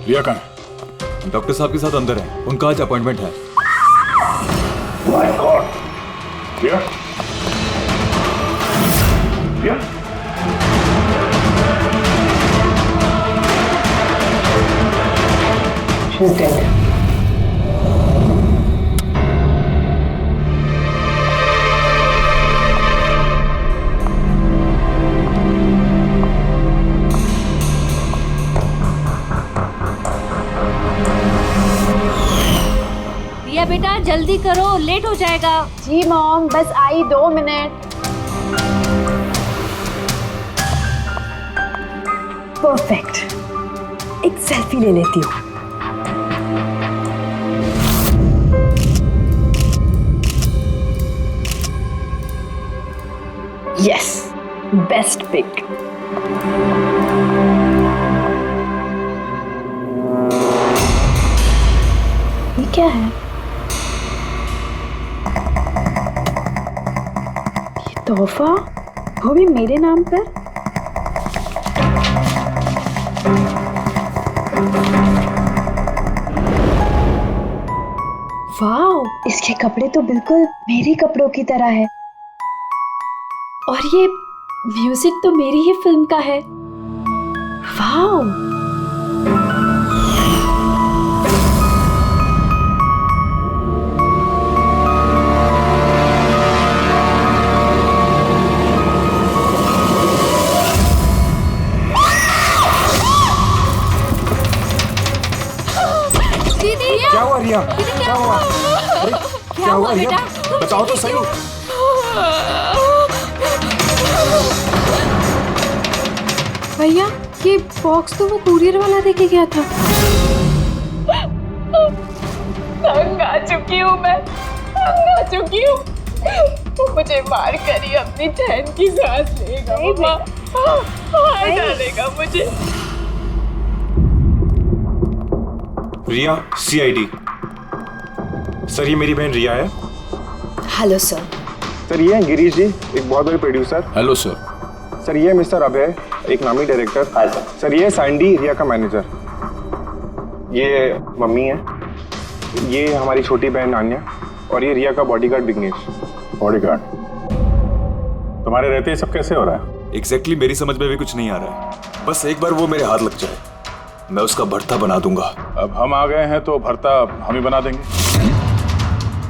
रिया कहाँ है? डॉक्टर साहब के साथ अंदर है, उनका आज अपॉइंटमेंट है। My god, Riya, Riya, she's dead. Riya बेटा जल्दी करो, लेट हो जाएगा। जी मॉम, बस आई 2 मिनट। परफेक्ट, एक सेल्फी ले लेती हूँ। Yes, best pick. ये क्या है? ये तोहफा, वो भी मेरे नाम पर। वाओ, इसके कपड़े तो बिल्कुल मेरे कपड़ों की तरह है। और ये म्यूजिक तो मेरी ही फिल्म का है। वाओ, क्या हुआ रिया? क्या हुआ? अरे क्या हुआ रिया? बताओ तो सही। भैया, ये बॉक्स तो वो कुरियर वाला देके गया था। तंग आ चुकी हूँ मैं, तंग आ चुकी हूँ। वो मुझे मार कर ही अपनी चैन की सांस लेगा, मम्मा मार डालेगा मुझे। रिया, CID। सर, ये मेरी बहन रिया है। Hello sir. सर ये हैं गिरीश जी, एक बहुत बड़े प्रोड्यूसर। Hello sir. सर ये मिस्टर अभय, एक नामी डायरेक्टर। Hi sir. सर ये सैंडी, रिया का मैनेजर। ये मम्मी है, ये हमारी छोटी बहन नान्या, और ये रिया का बॉडीगार्ड विघ्नेश। बॉडीगार्ड? तुम्हारे रहते ही सब कैसे हो रहा है? एग्जैक्टली मेरी समझ में भी कुछ नहीं आ रहा है। बस एक बार वो मेरे हाथ लग जाए, मैं उसका भर्ता बना दूंगा। अब हम आ गए हैं तो भरता हम ही बना देंगे।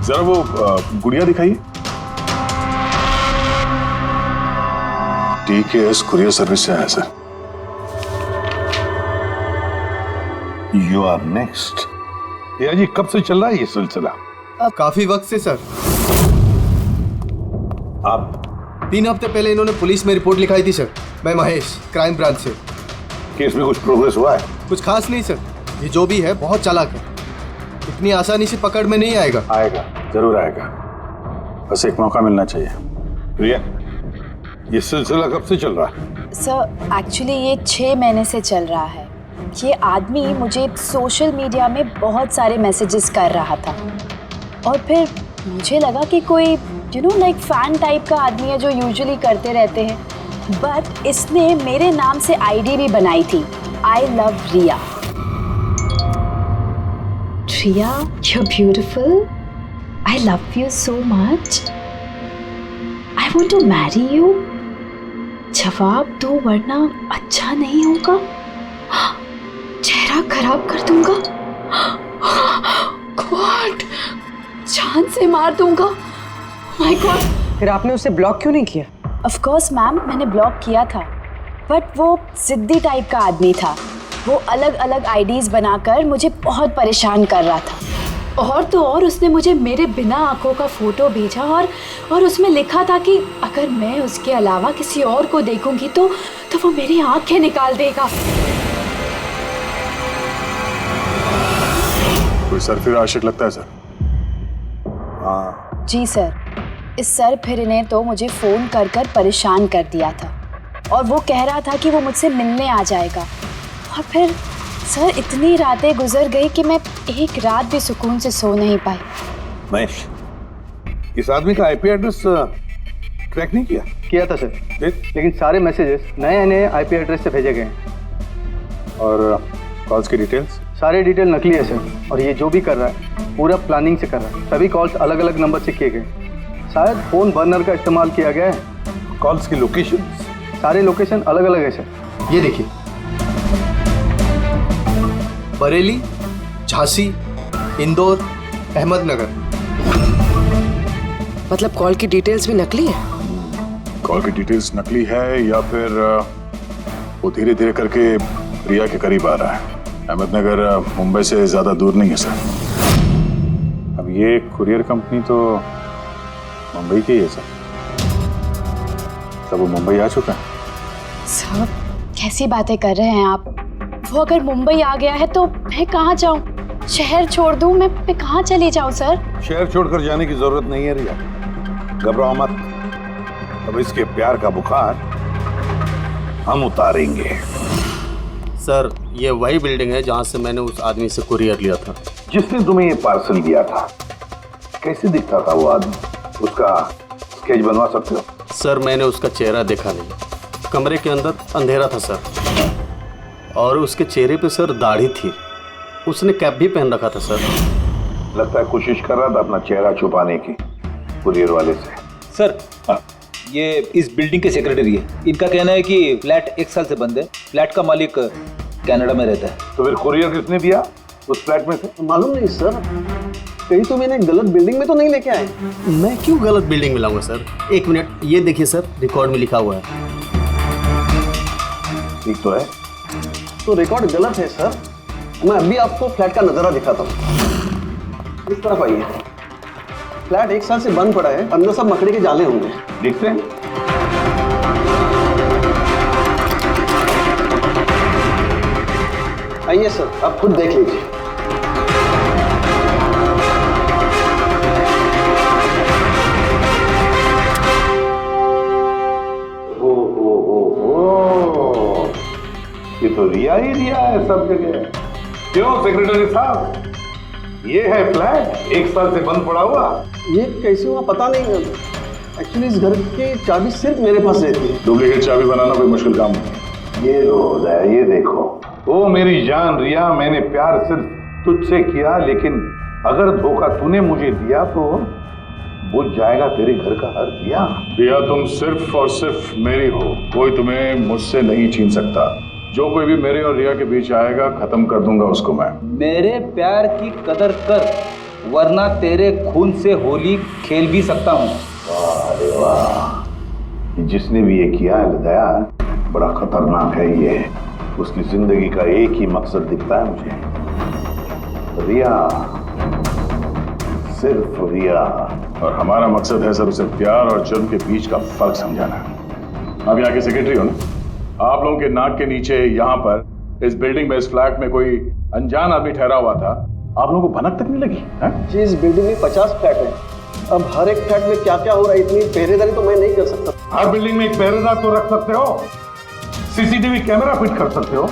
जरा वो गुड़िया दिखाइए। TKS कुरियर सर्विस से आया सर। You are next. या जी, कब से चल रहा है ये सिलसिला? काफी वक्त से सर। आप 3 हफ्ते पहले इन्होंने पुलिस में रिपोर्ट लिखाई थी सर। मैं महेश, क्राइम ब्रांच से। केस में कुछ प्रोग्रेस हुआ है? कुछ खास नहीं सर, ये जो भी है बहुत चालाक है, इतनी आसानी से पकड़ में नहीं आएगा। आएगा, जरूर आएगा, बस एक मौका मिलना चाहिए। रिया, ये सिलसिला कब से चल रहा है? सर एक्चुअली ये 6 महीने से चल रहा है। ये आदमी मुझे सोशल मीडिया में बहुत सारे मैसेजेस कर रहा था, और फिर मुझे लगा कि कोई लाइक फैन टाइप का आदमी है जो यूजुअली करते रहते हैं। बट इसने मेरे नाम से ID भी बनाई थी, I love Riya. Riya, you're beautiful. I love you so much. I want to marry you. जवाब दो वरना अच्छा नहीं होगा, चेहरा खराब कर दूंगा। गॉड, जान से मार दूंगा। My God. फिर आपने उसे ब्लॉक क्यों नहीं किया? ऑफ कोर्स मैम, मैंने ब्लॉक किया था, बट वो जिद्दी टाइप का आदमी था। वो अलग अलग IDs बनाकर मुझे बहुत परेशान कर रहा था। और तो और उसने मुझे मेरे बिना आंखों का फोटो भेजा, और उसमें लिखा था कि अगर मैं उसके अलावा किसी और को देखूंगी तो वो मेरी आंखें निकाल देगा। कोई सरफिर आशिक लगता है सर। हाँ। जी सर, इस सर फिर ने तो मुझे फ़ोन कर कर परेशान कर दिया था, और वो कह रहा था कि वो मुझसे मिलने आ जाएगा। और फिर सर इतनी रातें गुजर गई कि मैं एक रात भी सुकून से सो नहीं पाई। महेश, इस आदमी का IP एड्रेस ट्रैक नहीं किया? किया था सर, लेकिन सारे मैसेजेस नए नए IP एड्रेस से भेजे गए हैं। और कॉल्स की डिटेल्स? सारे डिटेल नकली है सर, और ये जो भी कर रहा है पूरा प्लानिंग से कर रहा है। सभी कॉल्स अलग अलग नंबर से किए गए, शायद फोन बर्नर का इस्तेमाल किया गया है। कॉल्स की लोकेशन? सारे लोकेशन अलग अलग है सर। ये देखिए, बरेली, झांसी, इंदौर, अहमदनगर। मतलब कॉल की डिटेल्स भी नकली है? कॉल की डिटेल्स नकली है या फिर वो धीरे धीरे करके रिया के करीब आ रहा है। अहमदनगर मुंबई से ज्यादा दूर नहीं है सर। अब ये कुरियर कंपनी तो मुंबई की है सर। तब वो मुंबई आ चुका है। सर कैसी बातें कर रहे हैं आप? वो अगर मुंबई आ गया है तो मैं कहाँ जाऊँ? शहर छोड़ दूँ? मैं कहाँ चली जाऊँ सर? शहर छोड़कर जाने की जरूरत नहीं है रिया, घबराओ मत। अब इसके प्यार का बुखार हम उतारेंगे। सर ये वही बिल्डिंग है जहाँ से मैंने उस आदमी से कुरियर लिया था। जिसने तुम्हें ये पार्सल दिया था, कैसे दिखता था वो आदमी? उसका स्केच बनवा सकते हो? सर मैंने उसका चेहरा देखा नहीं, कमरे के अंदर अंधेरा था सर, और उसके चेहरे पे सर दाढ़ी थी। उसने कैप भी पहन रखा था सर। लगता है कोशिश कर रहा था अपना चेहरा छुपाने की कुरियर वाले से। सर ये इस बिल्डिंग के सेक्रेटरी है। इनका कहना है कि फ्लैट 1 साल से बंद है। फ्लैट का मालिक कनाडा में रहता है। तो फिर कुरियर किसने दिया उस फ्लैट में से? मालूम नहीं सर, कहीं तो मैंने गलत बिल्डिंग में तो नहीं लेके आए। मैं क्यों गलत बिल्डिंग में लाऊंगा सर? एक मिनट, ये देखिए सर, रिकॉर्ड में लिखा हुआ है। ठीक तो है? तो रिकॉर्ड गलत है सर। मैं अभी आपको फ्लैट का नजारा दिखाता हूँ। इस तरफ आइए। फ्लैट 1 साल से बंद पड़ा है, अंदर सब मकड़ी के जाले होंगे। देखते हैं। आइए सर, आप खुद देख लीजिए। ये तो रिया ही रिया है सब जगह। क्यों सेक्रेटरी साहब, ये है फ्लैट 1 साल से बंद पड़ा हुआ। ये कैसे हुआ पता नहीं। एक्चुअली इस घर की चाबी सिर्फ मेरे पास रहती है। डुप्लीकेट चाबी बनाना कोई मुश्किल काम नहीं। ये लो दया, ये देखो। ओ मेरी जान रिया, मैंने प्यार सिर्फ तुझसे किया, लेकिन अगर धोखा तूने मुझे दिया तो बुझ जाएगा तेरे घर का हर दिया। रिया तुम सिर्फ और सिर्फ मेरी हो, कोई तुम्हें मुझसे नहीं छीन सकता। जो कोई भी मेरे और रिया के बीच आएगा खत्म कर दूंगा उसको मैं। मेरे प्यार की कदर कर, वरना तेरे खून से होली खेल भी सकता हूँ। अरे वाह, जिसने भी ये किया है दया, बड़ा खतरनाक है ये। उसकी जिंदगी का एक ही मकसद दिखता है मुझे, रिया, सिर्फ रिया। और हमारा मकसद है सर उसे प्यार और जुर्म के बीच का फर्क समझाना। आप यहाँ के सेक्रेटरी हो ना? आप लोगों के नाक के नीचे यहाँ पर इस बिल्डिंग में, इस फ्लैट में कोई अनजान आदमी ठहरा हुआ था, आप लोगों को भनक तक नहीं लगी है? जी, इस बिल्डिंग में 50 फ्लैट है। अब हर एक फ्लैट में क्या क्या हो रहा है, इतनी पहरेदारी तो मैं नहीं कर सकता। हर बिल्डिंग में एक पहरेदार तो रख सकते हो, सीसीटीवी कैमरा फिट कर सकते हो।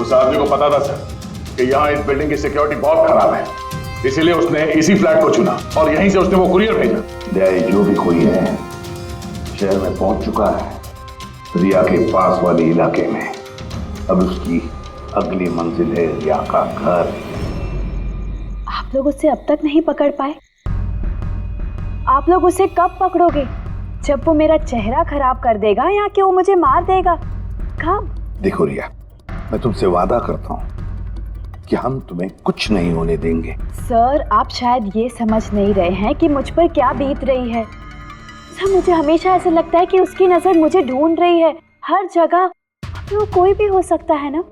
उस आदमी को पता था सर कि यहाँ इस बिल्डिंग की सिक्योरिटी बहुत खराब है, इसीलिए उसने इसी फ्लैट को चुना और यहीं से उसने वो कुरियर भेजा। दया, जो भी कोई है शहर में पहुंच चुका है, रिया के पास वाले इलाके में। अब उसकी अगली मंजिल है रिया का घर। आप लोग उसे अब तक नहीं पकड़ पाए? आप लोग उसे कब पकड़ोगे? जब वो मेरा चेहरा खराब कर देगा या कि वो मुझे मार देगा? कब? देखो रिया, मैं तुमसे वादा करता हूं कि हम तुम्हें कुछ नहीं होने देंगे। सर आप शायद ये समझ नहीं रहे हैं कि मुझ पर क्या बीत रही है। सर मुझे हमेशा ऐसा लगता है कि उसकी नजर मुझे ढूंढ रही है हर जगह। वो कोई भी हो सकता है ना?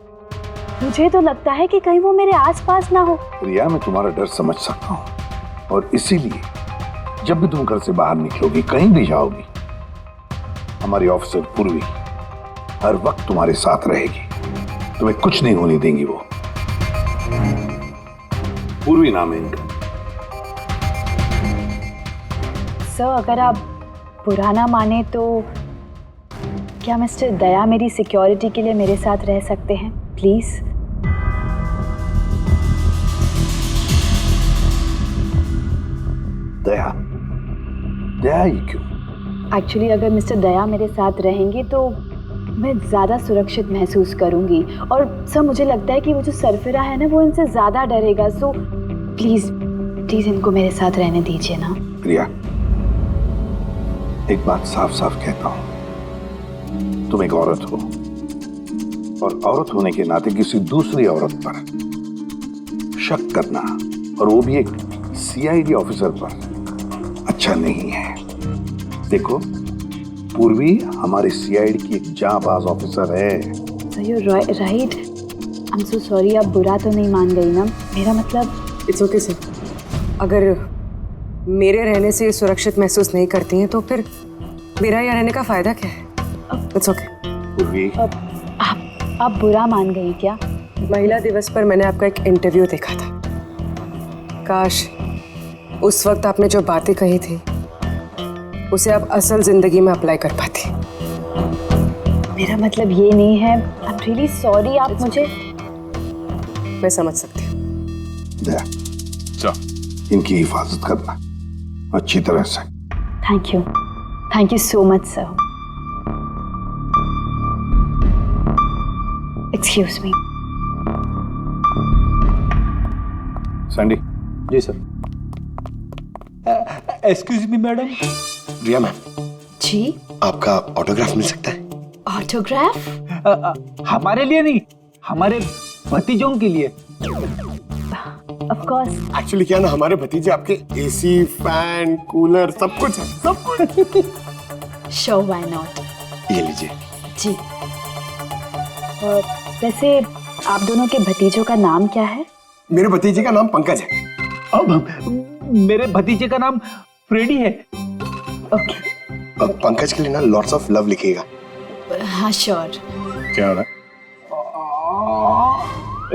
मुझे तो लगता है कि कहीं वो मेरे आसपास ना हो। रिया, मैं तुम्हारा डर समझ सकता हूँ, और इसीलिए जब भी तुम घर से बाहर निकलोगी, कहीं भी जाओगी, हमारी ऑफिसर पूर्वी हर वक्त तुम्हारे साथ रहेगी। तुम्हें कुछ नहीं होने देंगी वो। पूर्वी नाम है इनका। सर अगर आप पुराना माने तो क्या मिस्टर दया मेरी सिक्योरिटी के लिए मेरे साथ रह सकते हैं प्लीज? दया, दया ही क्यों? एक्चुअली अगर मिस्टर दया मेरे साथ रहेंगे तो मैं ज़्यादा सुरक्षित महसूस करूंगी। और सर मुझे लगता है कि वो जो सरफिरा है ना वो इनसे ज़्यादा डरेगा। सो प्लीज़ प्लीज़ इनको मेरे साथ रहने दीजिए ना। प्रिया, एक बात साफ साफ कहता हूं, तुम एक औरत हो और औरत होने के नाते किसी दूसरी औरत पर शक करना, और वो भी एक सीआईडी ऑफिसर पर, अच्छा नहीं है। देखो, पूर्वी हमारे सीआईडी की एक जांबाज ऑफिसर है। So you right. I am so sorry. आप बुरा तो नहीं मान गई ना? मेरा मतलब इट्स ओके सर। अगर मेरे रहने से ये सुरक्षित महसूस नहीं करती हैं तो फिर मेरा यहाँ रहने का फायदा क्या है? It's okay. पूर्वी, आप बुरा मान गई क्या? महिला दिवस पर मैंने आपका एक इंटरव्यू देखा था। काश उस वक्त आपने जो बातें कही थी उसे आप असल जिंदगी में अप्लाई कर पाती। मेरा मतलब ये नहीं है। आई एम रियली सॉरी। आप मुझे मैं समझ सकती हूँ। दया, इनकी हिफाजत करना अच्छी तरह से। Thank you so much sir. Excuse me. Sandy. जी sir. Excuse me madam. Riya ma'am, जी? आपका ऑटोग्राफ मिल सकता है? ऑटोग्राफ? हमारे लिए नहीं, हमारे भतीजों के लिए। Of course. एक्चुअली क्या ना, हमारे भतीजे आपके एसी, फैन, कूलर सब कुछ है, सब कुछ। Sure, why not. ये लीजिए। जी। वैसे आप दोनों के भतीजों का नाम क्या है? मेरे भतीजे का नाम पंकज है। अब मेरे भतीजे का नाम फ्रेडी है। ओके। पंकज के लिए ना लॉट्स ऑफ लव लिखिएगा। हाँ श्योर। क्या हो रहा है?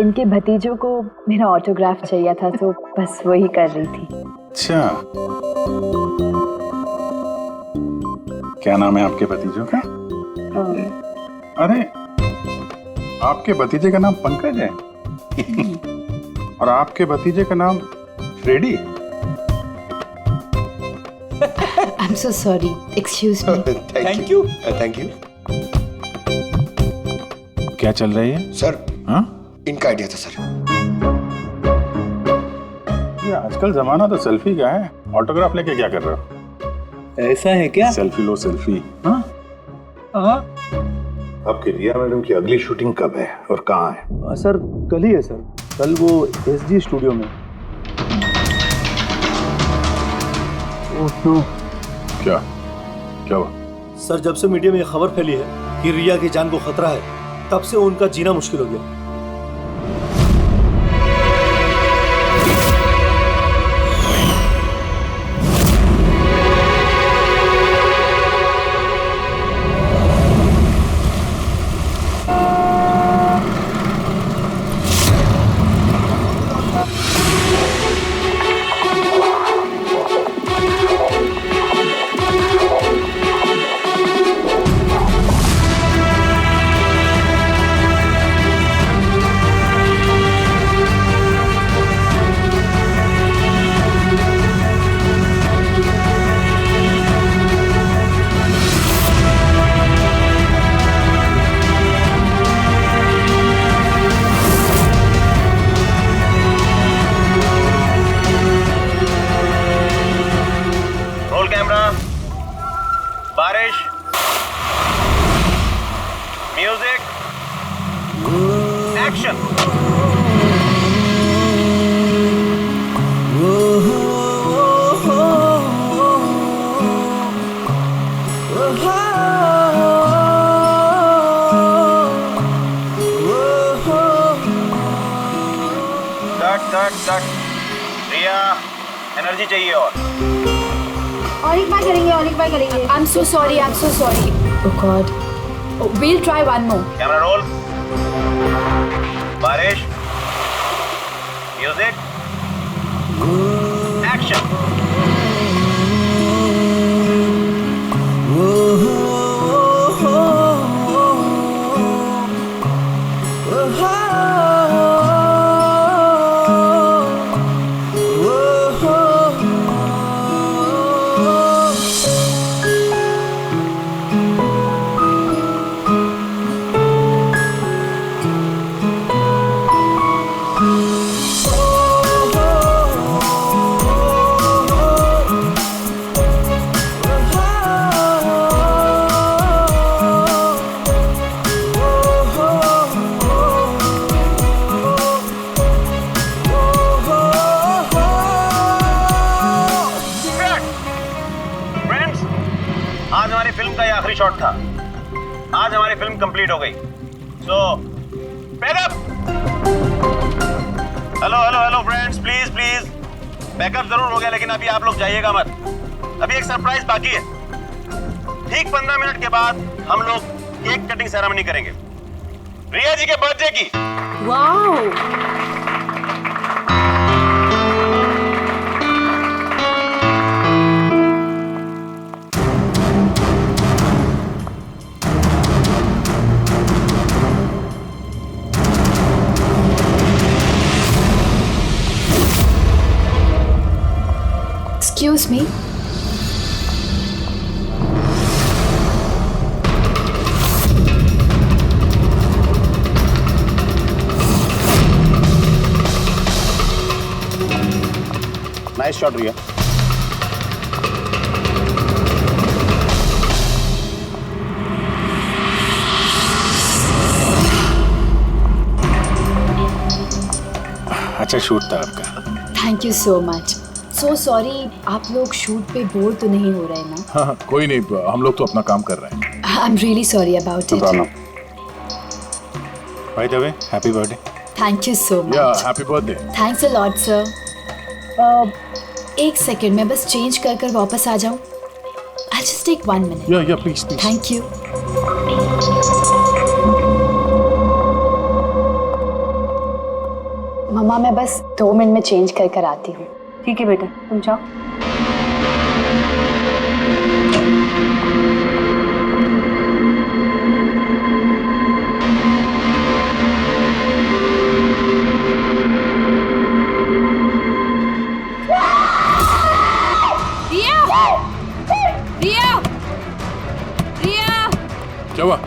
इनके भतीजों को मेरा ऑटोग्राफ चाहिए था तो बस वही कर रही थी। अच्छा, क्या नाम है आपके भतीजों का? अरे, आपके भतीजे का नाम पंकज है और आपके भतीजे का नाम Freddy. I am so sorry. Excuse me. Thank you. Thank you. क्या चल रही है सर? हाँ? इनका आइडिया था सर। ये आजकल जमाना तो सेल्फी का है, ऑटोग्राफ लेके क्या कर रहे हो? ऐसा है क्या? सेल्फी लो सेल्फी। हाँ? आपकी रिया मैडम की अगली शूटिंग कब है और कहाँ है? सर कल ही है सर। कल वो एसजी स्टूडियो में। Oh no. क्या हुआ? सर, जब से मीडिया में ये खबर फैली है कि रिया की जान को खतरा है, तब से उनका जीना मुश्किल हो गया। बारिश, म्यूजिक, एक्शन। कट। रिया, एनर्जी चाहिए और एक बार करेंगे। I'm so sorry. Oh God. We'll try one more. Camera roll. बारिश, म्यूजिक, एक्शन। शॉट था। आज हमारी फिल्म कंप्लीट हो गई। So packup. Hello hello hello friends, please please backup जरूर हो गया, लेकिन अभी आप लोग जाइएगा मत। अभी एक सरप्राइज बाकी है। ठीक 15 मिनट के बाद हम लोग केक कटिंग सेरेमनी करेंगे रिया जी के बर्थडे की। Wow, Excuse me. Nice shot Riya. अच्छा शूट था आपका। Thank you so much. So sorry, आप लोग शूट पे बोर तो नहीं हो रहे ना? हाँ, कोई नहीं, हम लोग तो अपना काम कर रहे हैं। I am really sorry about it. By the way, happy birthday. Thank you so या much. Happy birthday. Thanks a lot sir. एक सेकेंड, मैं बस चेंज कर कर वापस आ जाऊँ। I just take 1 minute. Yeah please please. Thank you. मम्मा, मैं बस 2 मिनट में चेंज कर कर आती हूँ। ठीक है बेटा, तुम जाओ। रिया, रिया, क्या हुआ?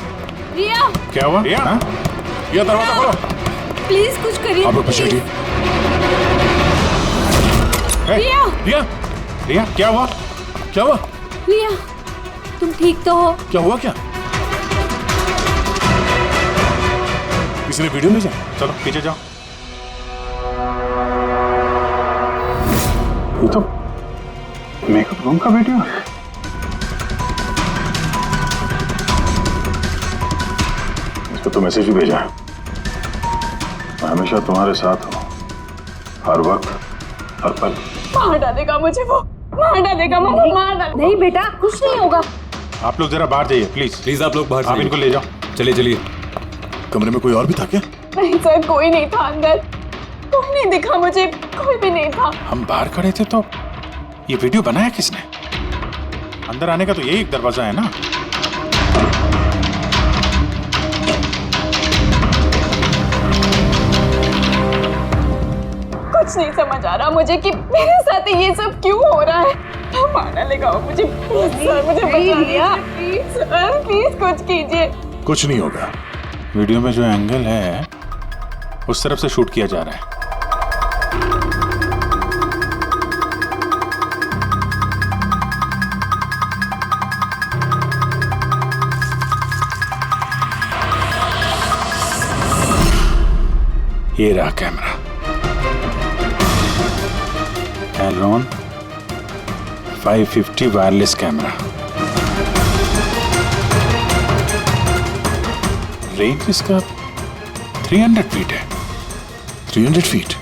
रिया, क्या हुआ? रिया, ये दरवाजा खोलो। प्लीज कुछ करिए। आप लोग पीछे हटिए। रिया, रिया, रिया, क्या हुआ? क्या हुआ? रिया, तुम ठीक तो हो? क्या हुआ? क्या किसी ने वीडियो भेजा? चलो पीछे जाओ। ये तो मेकअप रूम का वीडियो है। इसको तो मैसेज भी भेजा है। मैं हमेशा तुम्हारे साथ हूँ, हर वक्त, हर पल। मार डालेगा मुझे वो, मार डालेगा मम्मा, मार डालेगा। नहीं बेटा, कुछ नहीं होगा। आप लोग जरा बाहर जाइए प्लीज। प्लीज आप लोग बाहर आप इनको ले जाओ। चलिए चलिए। कमरे में कोई और भी था क्या? नहीं सर, कोई नहीं था अंदर, कोई नहीं दिखा मुझे, कोई भी नहीं था। हम बाहर खड़े थे तो ये वीडियो बनाया किसने? अंदर आने का तो यही एक दरवाजा है ना। कुछ नहीं समझ आ रहा मुझे कि मेरे साथ ये सब क्यों हो रहा है। मार डालेगा वो मुझे। प्लीज सर, मुझे बचा दिया। प्लीज सर, प्लीज कुछ कीजिए। कुछ नहीं होगा। वीडियो में जो एंगल है उस तरफ से शूट किया जा रहा है। ये रहा कैमरा। एलोन 550 वायरलेस कैमरा। रेंज इसका 300 फीट है। 300 फीट?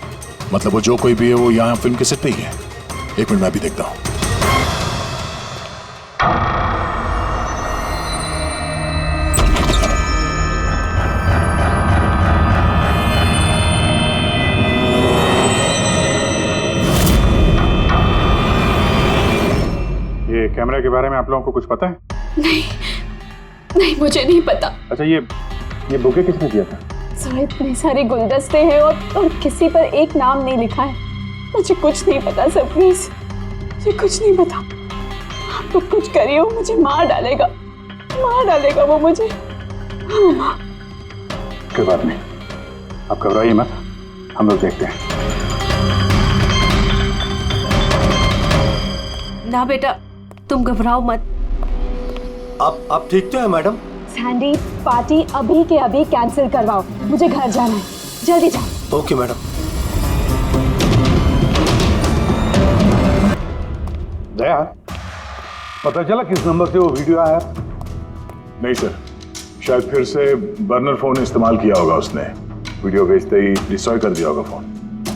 मतलब वो जो कोई भी है वो यहाँ फिल्म के सेट पे ही है। एक मिनट, मैं भी देखता हूँ। ये कैमरा के बारे में आप लोगों को कुछ पता है? नहीं नहीं, मुझे नहीं पता। अच्छा, ये बुके किसने दिया था? सर, इतने सारे गुलदस्ते हैं और किसी पर एक नाम नहीं लिखा है। मुझे कुछ नहीं पता सर, प्लीज मुझे कुछ नहीं पता। आप तो कुछ करिए, वो मुझे मार डालेगा वो मुझे। कोई बात नहीं, आप घबराइए मत, हम लोग देखते हैं। ना बेटा, तुम घबराओ मत। आप ठीक तो है मैडम? सैंडी, पार्टी अभी के अभी कैंसिल करवाओ, मुझे घर जाना है। जल्दी जाओ। Okay madam. दया, पता चला किस नंबर से वो वीडियो आया? नहीं सर, शायद फिर से बर्नर फोन इस्तेमाल किया होगा उसने। वीडियो भेजते ही डिस्ट्रॉय कर दिया होगा फोन।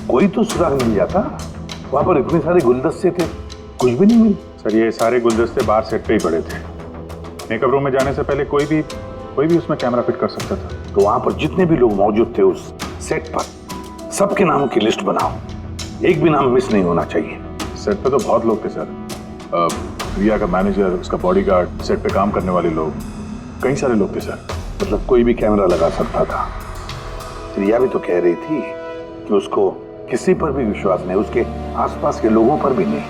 कोई तो सुराग मिल जाता। वहां पर इतने सारे गुलदस्ते थे, कुछ भी नहीं मिले। सर ये सारे गुलदस्ते बाहर सेट पे ही पड़े थे। मेकअप रूम में जाने से पहले कोई भी उसमें कैमरा फिट कर सकता था। तो वहां पर जितने भी लोग मौजूद थे उस सेट पर, सबके नामों की लिस्ट बनाओ, एक भी नाम मिस नहीं होना चाहिए। सेट पे तो बहुत लोग थे सर। रिया का मैनेजर, उसका बॉडीगार्ड, सेट पे काम करने वाले लोग, कई सारे लोग थे सर। मतलब कोई भी कैमरा लगा सकता था। रिया भी तो कह रही थी कि उसको किसी पर भी विश्वास नहीं, उसके आसपास के लोगों पर भी नहीं,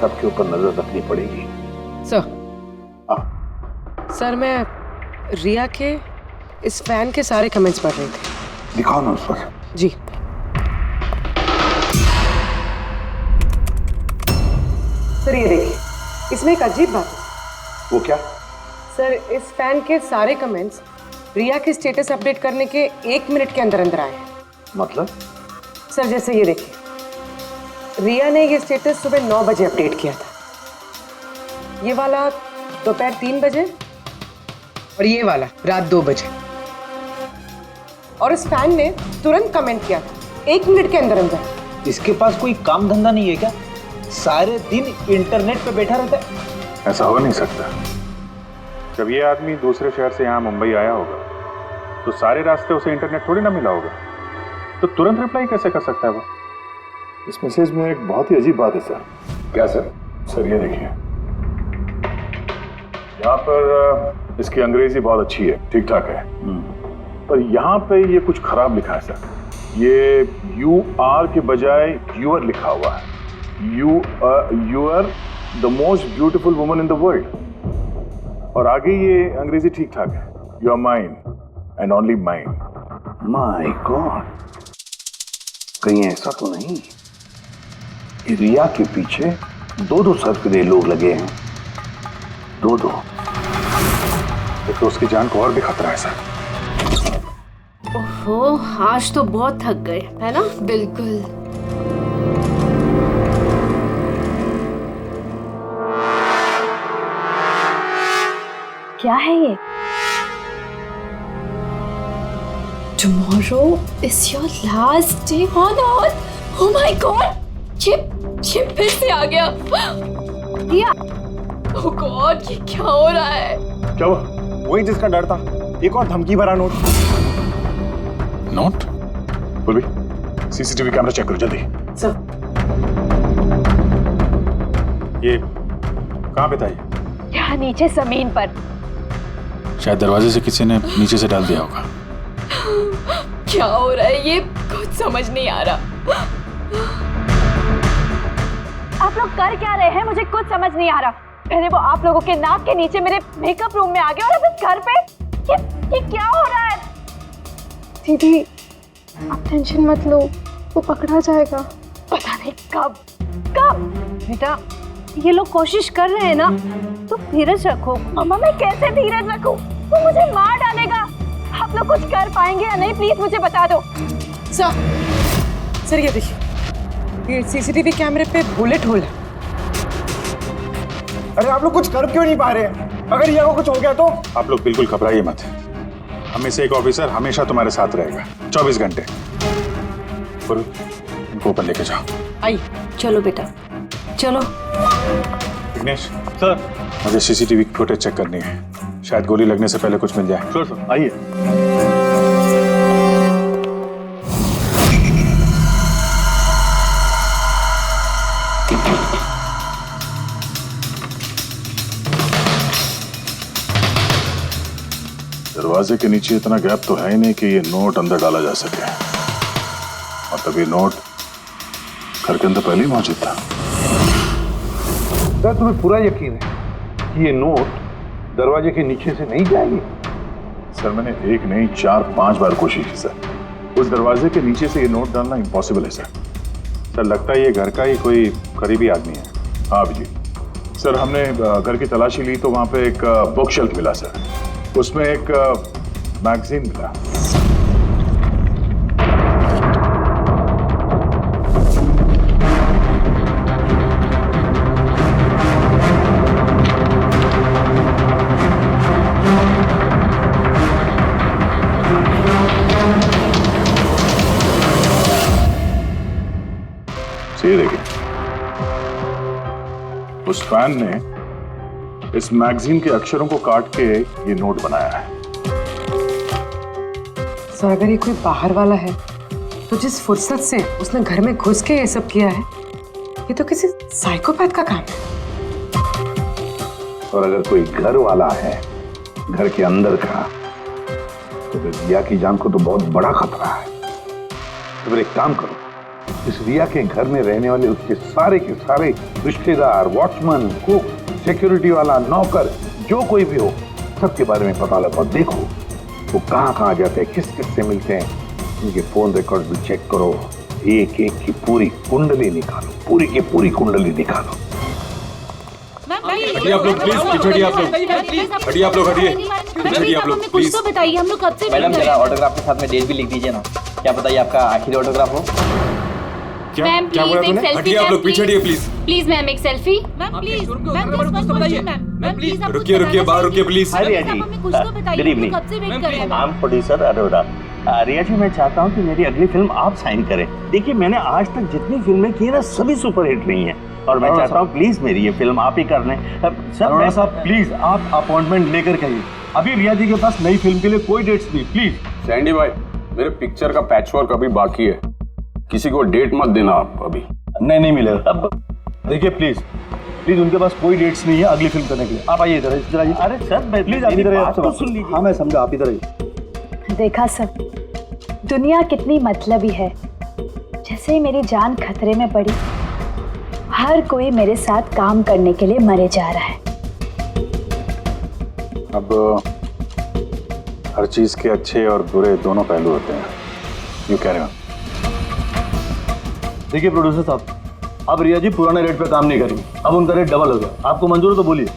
सबके ऊपर नजर रखनी पड़ेगी। सर मैं रिया के इस फैन के सारे कमेंट्स पढ़ रही थी। दिखाओ ना उस पर। जी। सर ये देखिए, इसमें एक अजीब बात है। वो क्या? सर इस फैन के सारे कमेंट्स रिया के स्टेटस अपडेट करने के 1 मिनट के अंदर अंदर आए हैं। मतलब? सर जैसे ये देखिए, रिया ने ये स्टेटस सुबह 9 बजे अपडेट किया था, ये वाला दोपहर 3 बजे और ये वाला रात 2 बजे। और इस फैन ने तुरंत कमेंट किया था 1 मिनट के अंदर अंदर। इसके पास कोई काम धंधा नहीं है क्या? सारे दिन इंटरनेट पे बैठा रहता है। ऐसा हो नहीं सकता। जब ये आदमी दूसरे शहर से यहाँ मुंबई आया होगा तो सारे रास्ते उसे इंटरनेट थोड़ी ना मिला होगा, तो तुरंत रिप्लाई कैसे कर सकता है वो? इस मैसेज में एक बहुत ही अजीब बात है सर। क्या सर? सर ये देखिए, यहाँ पर इसकी अंग्रेजी बहुत अच्छी है, ठीक ठाक है, पर यहाँ पे ये कुछ खराब लिखा है सर। ये यू आर के बजाय यूर लिखा हुआ है। You are the most beautiful woman in the world. और आगे ये अंग्रेजी ठीक ठाक है, you are mine and only mine. My god, कहीं ऐसा तो नहीं कि रिया के पीछे 2 सरफिरे लोग लगे हैं? 2। तो उसकी जान को और भी खतरा है सर। ओहो, आज तो बहुत थक गए, है ना? बिल्कुल। क्या है ये? Tomorrow is your last day on earth. Oh my God! ये फिर से आ गया। रिया, oh God, ये क्या हो रहा है? क्या हुआ? वही जिसका डर था, एक और धमकी भरा नोट। नोट? बोल भी, सीसीटीवी कैमरा चेक करो जल्दी। सर ये कहाँ पे था ये? यहाँ नीचे जमीन पर। शायद दरवाजे से किसी ने नीचे से डाल दिया होगा। क्या हो रहा है ये कुछ समझ नहीं आ रहा। आप लोग कर क्या रहे हैं मुझे कुछ समझ नहीं आ रहा। पहले वो आप लोगों के नाक के नीचे मेरे मेकअप रूम में आ गया और अब इस घर पे ये क्या हो रहा है? दीदी आप टेंशन मत लो, वो पकड़ा जाएगा। पता नहीं कब। बेटा ये लोग कोशिश कर रहे हैं ना, तो धीरज रखो। मम्मा मैं कैसे धीरज रखूं? वो मुझे मार डालेगा। आप लोग कुछ कर पाएंगे या नहीं प्लीज मुझे बता दो। सर ये देखिए, ये सीसीटीवी कैमरे पे बुलेट होल है। अरे आप लोग कुछ कर क्यों नहीं पा रहे हैं? अगर रिया को कुछ हो गया तो? आप लोग बिल्कुल घबराइए मत। हमें से एक ऑफिसर हमेशा तुम्हारे साथ रहेगा 24 घंटे। इनको ऊपर लेके जाओ। आई चलो बेटा चलो। विघ्नेश सर, मुझे सीसीटीवी फुटेज चेक करनी है, शायद गोली लगने से पहले कुछ मिल जाए। श्योर सर, आइए। दरवाजे के नीचे इतना गैप तो है ही नहीं कि ये नोट अंदर डाला जा सके, और तब ये नोट घर के अंदर पहले ही मौजूद था। क्या तुम्हें पूरा यकीन है कि ये नोट दरवाजे के नीचे से नहीं जाएगी? सर मैंने 1 नहीं 4-5 बार कोशिश की सर। उस दरवाजे के नीचे से ये नोट डालना इम्पॉसिबल है सर। सर लगता है ये घर का ही कोई करीबी आदमी है। हाँ जी सर, हमने घर की तलाशी ली तो वहाँ पे एक बुक शेल्फ मिला सर, उसमें एक मैगजीन मिला। उस फैन ने इस मैगजीन के अक्षरों को काट के ये नोट बनाया है। सर अगर ये कोई बाहर वाला है तो जिस फुर्सत से उसने घर में घुस के ये सब किया है, ये तो किसी साइकोपैथ का काम है। और अगर कोई घर वाला है, घर के अंदर का, तो फिर रिया की जान को तो बहुत बड़ा खतरा है। तो फिर एक काम करो, इस रिया के घर में रहने वाले उसके सारे के सारे रिश्तेदार, वॉचमैन, कुक, सिक्योरिटी वाला, नौकर, जो कोई भी हो, सबके बारे में पता लगाओ। देखो वो कहाँ जाते हैं, किस किस से मिलते हैं, उनके फोन रिकॉर्ड भी चेक करो। एक एक की पूरी कुंडली निकालो, पूरी की पूरी कुंडली निकालो। हटिए आप लोग प्लीज, हटिए आप लोग, हटिए आप लोग, हटिए आप लोग प्लीज। तो बताइए, हम लोग कब से मैडम जरा ऑटोग्राफ के साथ में डेट भी लिख दीजिए ना। क्या बताइए आपका आखिरी ऑटोग्राफ हो। मैम प्लीज एक सेल्फी। हटिए आप लोग पीछे हटिए प्लीज। प्लीज मैम एक selfie. Ma'am please, ma'am please रुकिए बाहर रुकिए please. Hi Riya ji, good evening. I am producer Arora. Riya ji, मैं चाहता हूँ कि मेरी अगली फिल्म आप साइन करें। देखिए मैंने आज तक जितनी फिल्में की ना सभी सुपरहिट रही हैं, और मैं चाहता हूँ प्लीज मेरी ये फिल्म आप ही कर लें। अरोड़ा साहब प्लीज आप अपॉइंटमेंट लेकर कहिए। अभी रिया जी के पास नई फिल्म के लिए कोई डेट्स नहीं। प्लीज सैंडी भाई, मेरे पिक्चर का पैचवर्क अभी बाकी है, किसी को डेट मत देना आप अभी। नहीं मिलेगा। अब देखिए प्लीज उनके पास कोई डेट्स नहीं है अगली फिल्म करने के लिए। आप आइए इधर आइए। अरे सर प्लीज आप इधर आइए। हाँ मैं समझा, आप इधर आइए। देखा सर, दुनिया कितनी मतलबी है। जैसे ही मेरी जान खतरे में पड़ी, हर कोई मेरे साथ काम करने के लिए मरे जा रहा है। अब हर चीज के अच्छे और बुरे दोनों पहलू होते हैं। You carry on. देखिए प्रोड्यूसर साहब, अब रिया जी पुराने रेट पे काम नहीं करेंगे, अब उनका रेट डबल हो गया। आपको मंजूर है तो बोलिए।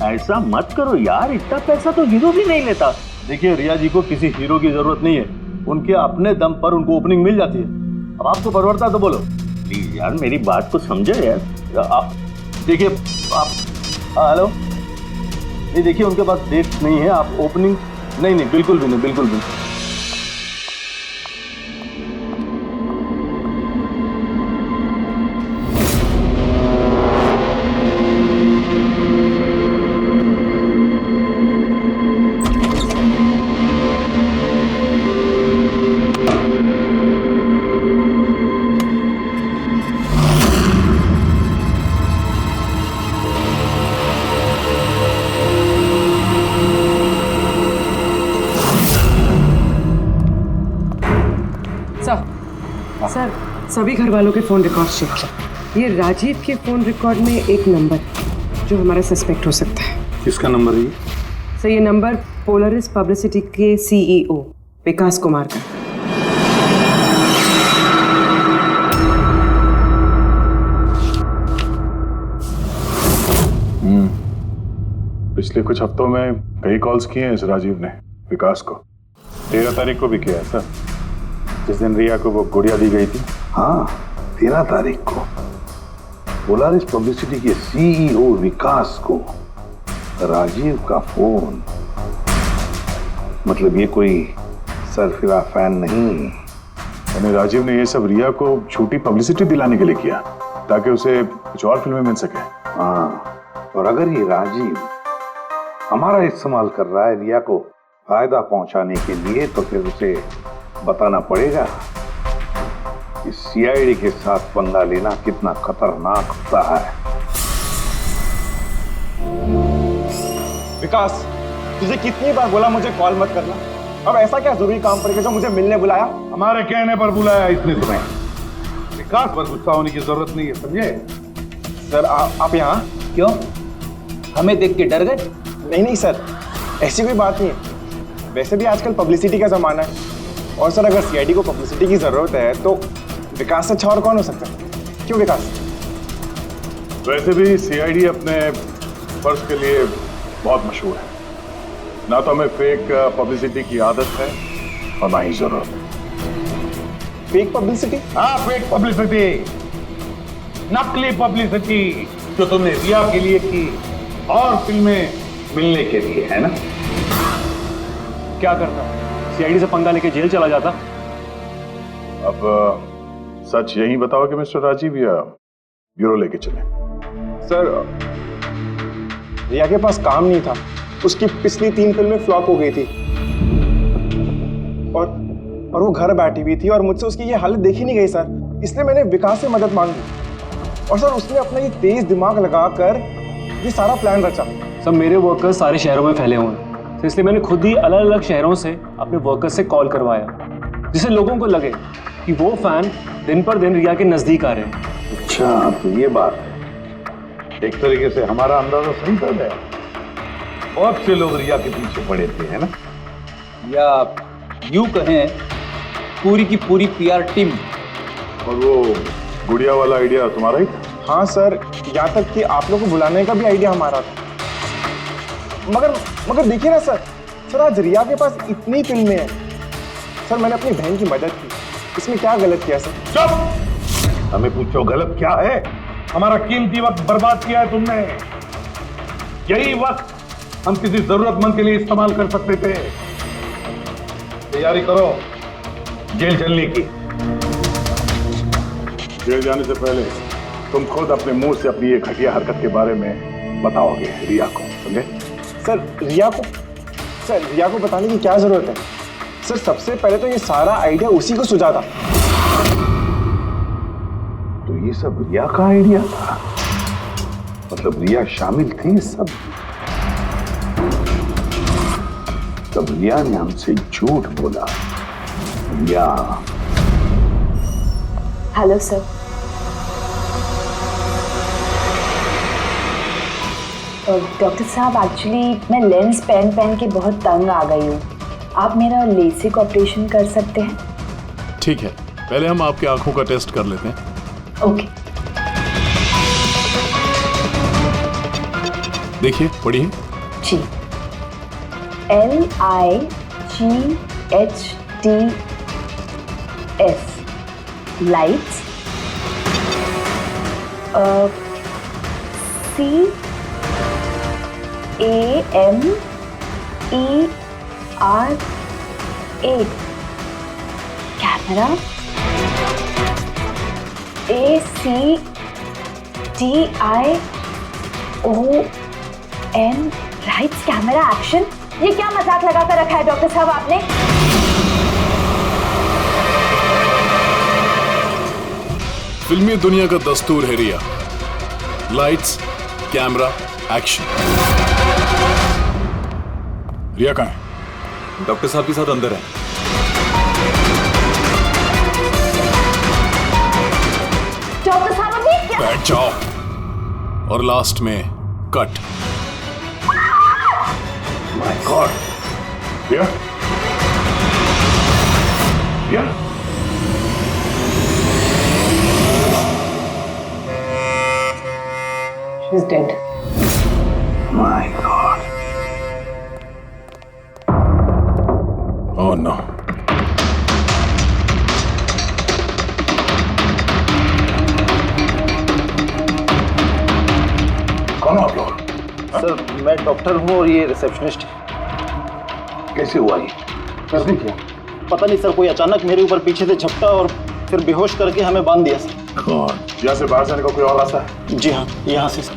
ऐसा मत करो यार, इतना पैसा तो हीरो भी नहीं लेता। देखिए रिया जी को किसी हीरो की जरूरत नहीं है, उनके अपने दम पर उनको ओपनिंग मिल जाती है। अब आपको परवड़ता है तो बोलो। प्लीज यार मेरी बात को समझो यार। आप देखिए, आप हेलो, नहीं देखिए उनके पास डेट नहीं है। आप ओपनिंग नहीं बिल्कुल भी नहीं, बिल्कुल भी। सर सभी घर वालों के फोन रिकॉर्ड चेक किया। ये राजीव के फोन रिकॉर्ड में एक नंबर है जो हमारा सस्पेक्ट हो सकता है। किसका नंबर है ये? सर ये नंबर पोलरिस पब्लिसिटी के सीईओ विकास कुमार का। पिछले कुछ हफ्तों में कई कॉल्स किए हैं इस राजीव ने विकास को। 13 तारीख को भी किया है सर, जिस दिन रिया को वो गुड़िया दी गई थी। हाँ 13 तारीख को पोलरिस पब्लिसिटी के सीईओ विकास को राजीव का फोन। मतलब ये कोई सरफिरा फैन नहीं। यानी राजीव ने ये सब रिया को झूठी पब्लिसिटी दिलाने के लिए किया ताकि उसे कुछ और फिल्में मिल सके। हाँ, और अगर ये राजीव हमारा इस्तेमाल कर रहा है रिया को फायदा पहुंचाने के लिए, तो फिर उसे बताना पड़ेगा कि सीआईडी के साथ पंगा लेना कितना खतरनाक होता है। विकास, तुझे कितनी बार बोला मुझे कॉल मत करना। अब ऐसा क्या जरूरी काम पड़ गया जो मुझे मिलने बुलाया? हमारे कहने पर बुलाया इसने तुम्हें। विकास पर गुस्सा होने की जरूरत नहीं है, समझे? सर आप यहाँ क्यों? हमें देख के डर गए? नहीं सर, ऐसी कोई बात नहीं है। वैसे भी आजकल पब्लिसिटी का जमाना है, और सर अगर सीआईडी को पब्लिसिटी की जरूरत है तो विकास से अच्छा और कौन हो सकता है? क्यों विकास? वैसे भी सीआईडी अपने फर्ज के लिए बहुत मशहूर है। ना तो हमें फेक पब्लिसिटी की आदत है और ना ही जरूरत। Fake publicity? हाँ फेक पब्लिसिटी, नकली पब्लिसिटी जो तुमने रिया के लिए की और फिल्में मिलने के लिए, है ना? क्या करता? सीआईडी से पंगा लेके जेल चला जाता। अब सच यही बताओ कि मिस्टर राजीव या ब्यूरो लेके चले। सर रिया के पास काम नहीं था, उसकी पिछली 3 फिल्में फ्लॉप हो गई थी और वो घर बैठी हुई थी और मुझसे उसकी ये हालत देखी नहीं गई सर, इसलिए मैंने विकास से मदद मांगी और सर उसने अपना ये तेज दिमाग लगाकर ये सारा प्लान रचा। सब मेरे वर्कर्स सारे शहरों में फैले हुए हैं, तो इसलिए मैंने खुद ही अलग अलग शहरों से अपने वर्कर्स से कॉल करवाया, जिससे लोगों को लगे कि वो फैन दिन पर दिन रिया के नजदीक आ रहे हैं। अच्छा, तो ये बात है। एक तरीके से हमारा अंदाजा सही था गया। बहुत से लोग रिया के पीछे पड़े थे, है ना? या यूं कहें पूरी की पूरी पीआर टीम। और वो गुड़िया वाला आइडिया तुम्हारा ही था? हाँ सर, यहाँ तक कि आप लोगों को बुलाने का भी आइडिया हमारा था। मगर देखिए ना सर आज रिया के पास इतनी फिल्में हैं सर, मैंने अपनी बहन की मदद की, इसमें क्या गलत किया सर? चुप! हमें पूछो गलत क्या है? हमारा कीमती वक्त बर्बाद किया है तुमने। यही वक्त हम किसी जरूरतमंद के लिए इस्तेमाल कर सकते थे। तैयारी करो जेल चलने की। जेल जाने से पहले तुम खुद अपने मुंह से अपनी ये घटिया हरकत के बारे में बताओगे रिया को, समझे? सर रिया को बताने की क्या जरूरत है सर? सबसे पहले तो ये सारा आइडिया उसी को सुझा था। तो ये सब रिया का आइडिया था? मतलब रिया शामिल थी इस सब? तब रिया ने हमसे झूठ बोला। रिया। Hello sir. डॉक्टर साहब, एक्चुअली मैं लेंस पहन के बहुत तंग आ गई हूँ। आप मेरा लेसिक ऑपरेशन कर सकते हैं? ठीक है, पहले हम आपकी आंखों का टेस्ट कर लेते हैं। ओके। देखिए, पढ़िए। जी। LIGHTS lights. CAMERA camera. ACTION lights camera action. ये क्या मजाक लगा कर रखा है डॉक्टर साहब आपने? फिल्मी दुनिया का दस्तूर है Riya. Lights, camera, action. Riya कहाँ है? डॉक्टर साहब के साथ अंदर है। डॉक्टर साहब अभी क्या? बैठ जाओ। और लास्ट में cut. My god. Riya? Riya? She's dead. My God. Oh no. कौन हो आप लोग? सर मैं डॉक्टर हूँ और ये रिसेप्शनिस्ट है। कैसे हुआ ये? किसने किया? पता नहीं सर, कोई अचानक मेरे ऊपर पीछे से झपटा और फिर बेहोश करके हमें बांध दिया सर। कौन? यहाँ से बाहर जाने का कोई और रास्ता है? जी हाँ, यहाँ से सर।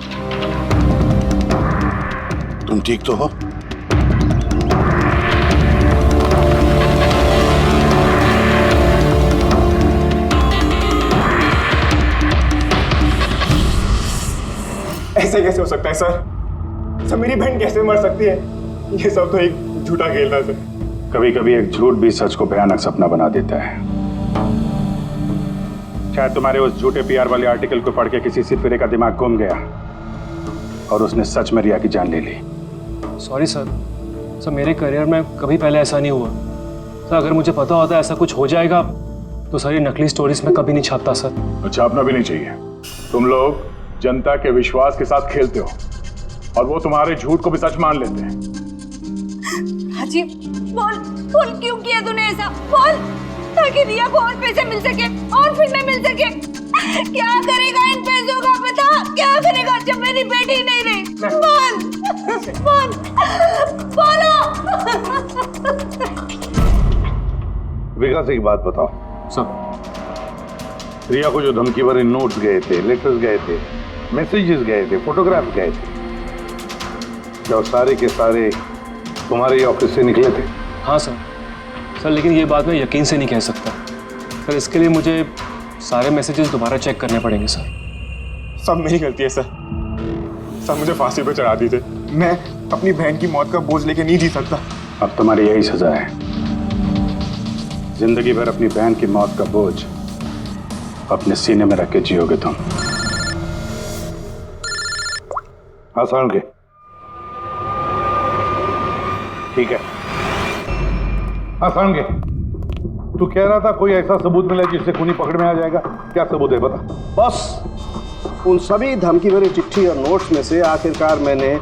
तुम ठीक तो हो? ऐसे कैसे हो सकता है सर? मेरी बहन कैसे मर सकती है? ये सब तो एक झूठा खेल था सर। कभी कभी एक झूठ भी सच को भयानक सपना बना देता है। शायद तुम्हारे उस झूठे पीआर वाले आर्टिकल को पढ़ के किसी सिरफिरे का दिमाग घूम गया और उसने सच में रिया की जान ले ली। सॉरी सर, मेरे करियर में कभी पहले ऐसा नहीं हुआ सर। अगर मुझे पता होता ऐसा कुछ हो जाएगा तो सारी नकली स्टोरीज में कभी नहीं छापता सर। छापना भी नहीं चाहिए। तुम लोग जनता के विश्वास के साथ खेलते हो और वो तुम्हारे झूठ को भी सच मान लेते हैं। राजीव, बोल क्यों किया तूने ऐसा? बोल, ताकि रिया को और पैसे मिल सके और फिल्में मिल सके। क्या करेगा इन पैसों का? बता, क्या करेगा जब मेरी बेटी ही नहीं रही? बोलो। विकास एक बात बताओ सब, रिया को जो धमकी भरे नोट्स गए थे, लेटर्स गए थे, मैसेजेस गए थे, फोटोग्राफ गए थे, क्या वो सारे के सारे तुम्हारे ही ऑफिस से निकले थे? हाँ सर। सर लेकिन ये बात मैं यकीन से नहीं कह सकता सर, इसके लिए मुझे सारे मैसेजेस दोबारा चेक करने पड़ेंगे सर। सब मेरी गलती है सर। सब मुझे फांसी पे चढ़ा दी थे। मैं अपनी बहन की मौत का बोझ लेके नहीं जी सकता। अब तुम्हारी यही सजा है, जिंदगी भर अपनी बहन की मौत का बोझ अपने सीने में रख के जियोगे तुम। हाँ सारण के, ठीक है। हाँ सारण के, तू कह रहा था कोई ऐसा सबूत मिला जिससे खूनी पकड़ में आ जाएगा, क्या सबूत है बता? बस उन सभी धमकी भरी चिट्ठी और नोट्स में से आखिरकार मैंने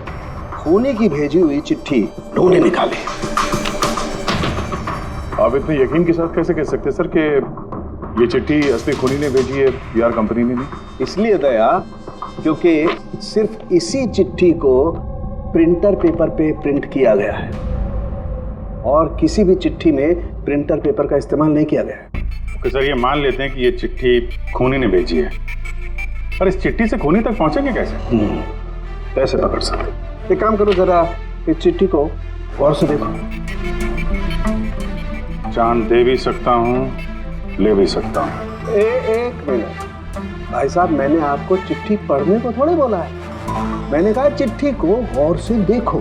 खूनी की भेजी हुई चिट्ठी ढूंढ निकाली। आप इतने यकीन के साथ कैसे कह सकते सर कि ये चिट्ठी असली खूनी ने भेजी है, पीआर कंपनी ने नहीं? इसलिए दया, क्योंकि सिर्फ इसी चिट्ठी को प्रिंटर पेपर पे प्रिंट किया गया है और किसी भी चिट्ठी में प्रिंटर पेपर का इस्तेमाल नहीं किया गया है। तो सर ये मान लेते हैं कि ये चिट्ठी खूनी ने भेजी है, पर इस चिट्ठी से खूनी तक पहुंचेंगे कैसे? कैसे पकड़ सकते? एक काम करो, जरा इस चिट्ठी को गौर से देखो। जान दे भी सकता हूँ, ले भी सकता हूँ। एक मिनट भाई साहब, मैंने आपको चिट्ठी पढ़ने को थोड़े बोला है, मैंने कहा चिट्ठी को गौर से देखो।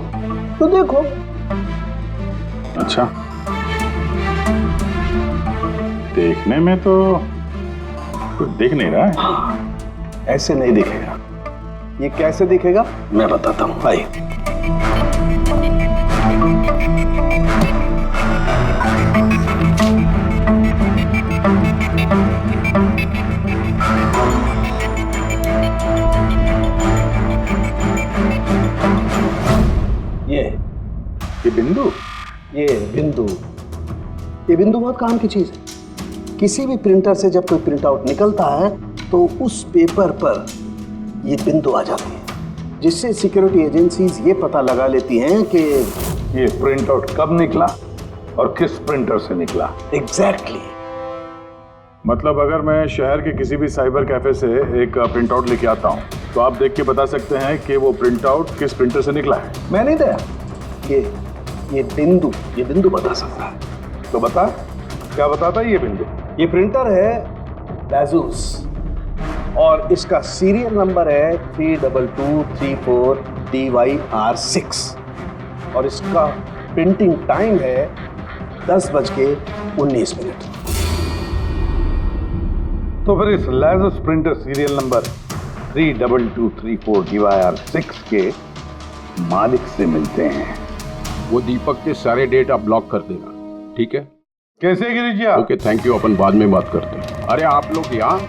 तो देखो। अच्छा, देखने में तो कुछ दिख नहीं रहा है। ऐसे नहीं दिखेगा। ये कैसे दिखेगा मैं बताता हूं, भाई। ये बिंदु, ये बिंदु बहुत काम की चीज है। किसी भी प्रिंटर से जब कोई प्रिंट आउट निकलता है तो उस पेपर पर ये बिंदु आ जाती है, जिससे सिक्योरिटी एजेंसीज ये पता लगा लेती हैं कि ये प्रिंट आउट कब निकला और किस प्रिंटर से निकला। एग्जैक्टली। मतलब अगर मैं शहर के किसी भी साइबर कैफे से एक प्रिंट आउट लेके आता हूँ तो आप देख के बता सकते हैं कि वो प्रिंट आउट किस प्रिंटर से निकला है? मैं नहीं दया, ये बिंदु बता सकता है। तो बता, क्या बताता है ये बिंदु? ये प्रिंटर है लाजूस और इसका सीरियल नंबर है 32234 DYR6 और इसका प्रिंटिंग टाइम है 10:19। तो फिर इस लाजूस प्रिंटर सीरियल नंबर 32234 DYR6 के मालिक से मिलते हैं। वो दीपक के सारे डेटा ब्लॉक कर देना, ठीक है? कैसे गिरीश जी? ओके, थैंक यू, अपन बाद में बात करते हैं। अरे आप लोग यहाँ,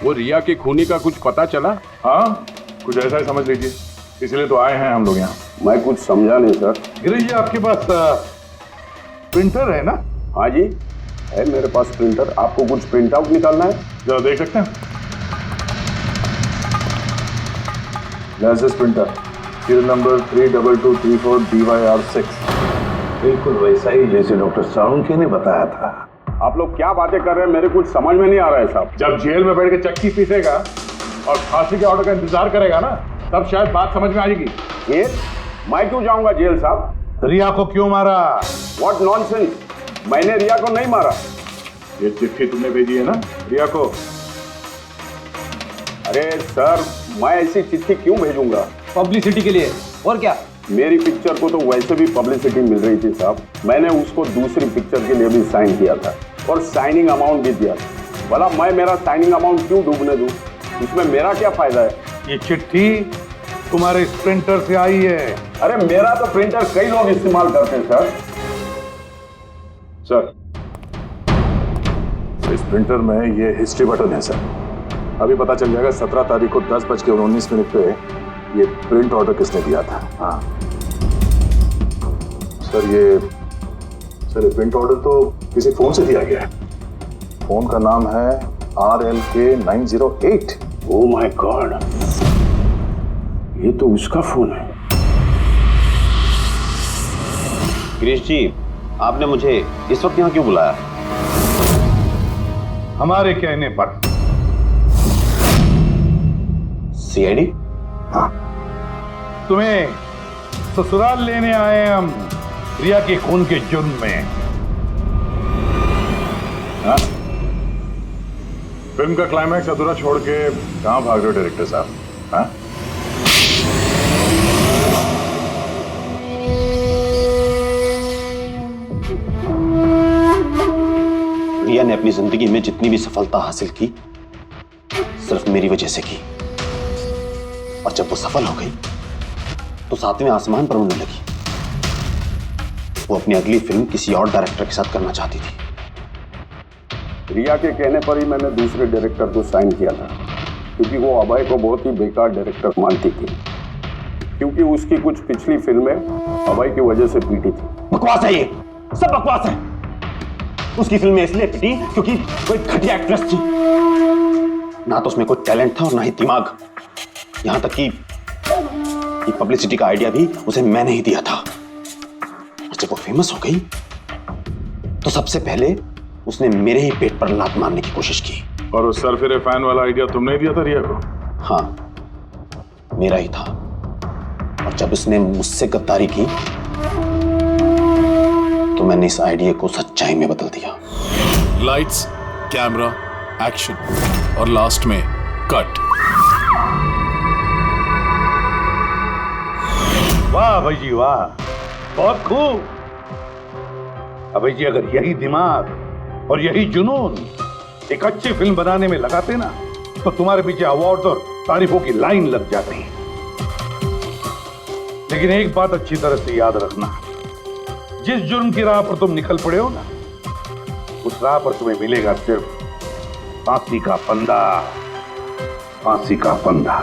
वो रिया के खूनी का कुछ पता चला? हाँ, कुछ ऐसा ही समझ लीजिए, इसलिए तो आए हैं हम लोग यहाँ। मैं कुछ समझा नहीं सर। गिरीश जी, आपके पास प्रिंटर है ना? हाँ जी है मेरे पास प्रिंटर। आपको कुछ प्रिंट आउट निकालना है? जरा देख सकते हैं। Licence printer serial number 32234 DYR6, बिल्कुल वैसा ही जैसे डॉक्टर साळुंखे ने बताया था। आप लोग क्या बातें कर रहे हैं, मेरे कुछ समझ में नहीं आ रहा है साहब। जब जेल में बैठ के चक्की पीसेगा और फांसी के ऑर्डर का इंतजार करेगा ना, तब शायद बात समझ में आ जाएगी। जेल? मैं क्यों जाऊंगा जेल साहब? रिया को क्यों मारा? व्हाट नॉनसेंस, मैंने रिया को नहीं मारा। ये चिट्ठी तुमने भेजी है ना रिया को? अरे सर, मैं ऐसी चिट्ठी क्यों भेजूंगा? पब्लिसिटी के लिए, और क्या? मेरी पिक्चर को तो वैसे भी पब्लिसिटी मिल रही थी साहब। मैंने उसको दूसरी पिक्चर के लिए भी साइन किया था और साइनिंग अमाउंट भी दिया था। भला मैं मेरा साइनिंग अमाउंट क्यों डूबने दूं? इसमें मेरा क्या फायदा है? ये चिट्ठी तुम्हारे इस प्रिंटर से आई है। अरे मेरा तो प्रिंटर कई लोग इस्तेमाल करते हैं सर। सर, इस प्रिंटर में ये हिस्ट्री बटन है सर। अभी पता चल जाएगा 17 तारीख को 10:19 पे ये प्रिंट ऑर्डर किसने दिया था। हाँ सर, ये प्रिंट ऑर्डर तो किसी फोन से दिया गया है। फोन का नाम है RLK908। ओह माय गॉड, ये तो उसका फोन है। गिरीश जी, आपने मुझे इस वक्त यहाँ क्यों बुलाया? हमारे कहने पर सीआईडी? हाँ, तुम्हें ससुराल लेने आए हैं हम रिया के खून के जुर्म में। हाँ? फिल्म का क्लाइमैक्स अधूरा छोड़ के कहां भाग रहे हो डायरेक्टर साहब? हाँ? रिया ने अपनी जिंदगी में जितनी भी सफलता हासिल की सिर्फ मेरी वजह से की, और जब वो सफल हो गई तो सातवें आसमान पर उड़ने लगी। वो अपनी अगली फिल्म किसी और डायरेक्टर के साथ करना चाहती थी। रिया के कहने पर ही मैंने दूसरे डायरेक्टर को साइन किया था, क्योंकि वो अभय को बहुत ही बेकार डायरेक्टर मानती थी, क्योंकि उसकी कुछ पिछली फिल्में अभय की वजह से पीटी थी। बकवास है, ये सब बकवास है। उसकी फिल्में इसलिए पिटी क्योंकि कोई घटिया एक्ट्रेस थी। ना तो उसमें कोई टैलेंट था और ना ही दिमाग। यहां तक कि पब्लिसिटी का आइडिया भी उसे मैंने ही दिया था। और जब वो फेमस हो गई तो सबसे पहले उसने मेरे ही पेट पर लात मारने की कोशिश की। और उस सरफिरे फैन वाला आइडिया तुमने ही दिया था रिया को? हाँ, मेरा ही था। और जब उसने मुझसे गद्दारी की तो मैंने इस आइडिया को सच्चाई में बदल दिया। लाइट्स, कैमरा, एक्शन और लास्ट में कट। वाह भाई जी वाह, बहुत खूब। अभय जी, अगर यही दिमाग और यही जुनून एक अच्छी फिल्म बनाने में लगाते ना तो तुम्हारे पीछे अवार्ड और तारीफों की लाइन लग जाती। लेकिन एक बात अच्छी तरह से याद रखना, जिस जुर्म की राह पर तुम निकल पड़े हो ना, उस राह पर तुम्हें मिलेगा सिर्फ फांसी का फंदा, फांसी का फंदा।